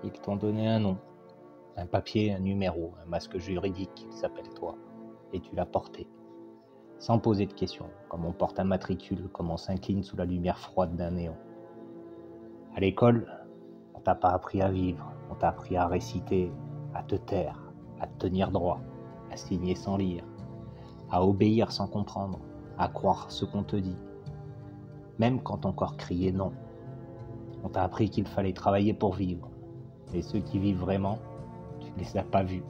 Ils t'ont donné un nom, un papier, un numéro, un masque juridique qui s'appelle toi, et tu l'as porté, sans poser de questions, comme on porte un matricule, comme on s'incline sous la lumière froide d'un néon. À l'école, on t'a pas appris à vivre, on t'a appris à réciter, à te taire, à te tenir droit, à signer sans lire, à obéir sans comprendre, à croire ce qu'on te dit, même quand ton corps criait non. On t'a appris qu'il fallait travailler pour vivre, mais ceux qui vivent vraiment, tu ne les as pas vus.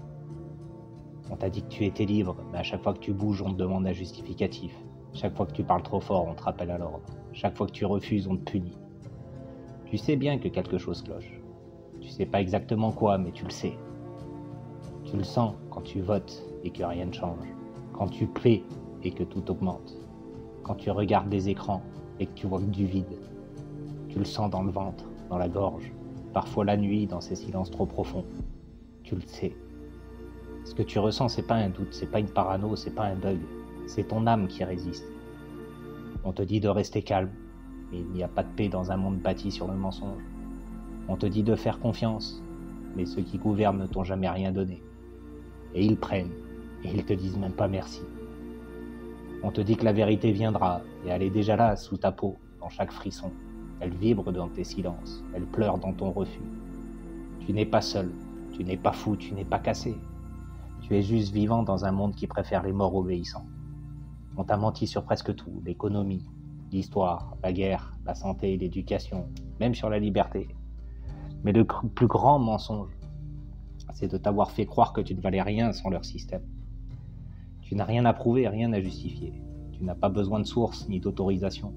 On t'a dit que tu étais libre, mais à chaque fois que tu bouges, on te demande un justificatif. Chaque fois que tu parles trop fort, on te rappelle à l'ordre. Chaque fois que tu refuses, on te punit. Tu sais bien que quelque chose cloche. Tu sais pas exactement quoi, mais tu le sais. Tu le sens quand tu votes et que rien ne change. Quand tu plais et que tout augmente. Quand tu regardes des écrans et que tu vois que du vide. Tu le sens dans le ventre, dans la gorge. Parfois la nuit, dans ces silences trop profonds. Tu le sais. Ce que tu ressens, c'est pas un doute, c'est pas une parano, c'est pas un bug. C'est ton âme qui résiste. On te dit de rester calme, mais il n'y a pas de paix dans un monde bâti sur le mensonge. On te dit de faire confiance, mais ceux qui gouvernent ne t'ont jamais rien donné. Et ils prennent, et ils te disent même pas merci. On te dit que la vérité viendra, et elle est déjà là, sous ta peau, dans chaque frisson. Elle vibre dans tes silences, elle pleure dans ton refus. Tu n'es pas seul, tu n'es pas fou, tu n'es pas cassé. Tu es juste vivant dans un monde qui préfère les morts obéissants. On t'a menti sur presque tout, l'économie, l'histoire, la guerre, la santé, l'éducation, même sur la liberté. Mais le plus grand mensonge, c'est de t'avoir fait croire que tu ne valais rien sans leur système. Tu n'as rien à prouver, rien à justifier. Tu n'as pas besoin de source ni d'autorisation.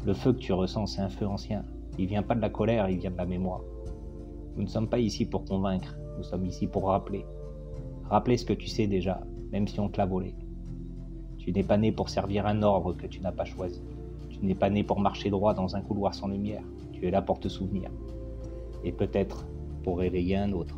Le feu que tu ressens, c'est un feu ancien. Il vient pas de la colère, il vient de la mémoire. Nous ne sommes pas ici pour convaincre, nous sommes ici pour rappeler. Rappeler ce que tu sais déjà, même si on te l'a volé. Tu n'es pas né pour servir un ordre que tu n'as pas choisi. Tu n'es pas né pour marcher droit dans un couloir sans lumière. Tu es là pour te souvenir. Et peut-être pour réveiller un autre.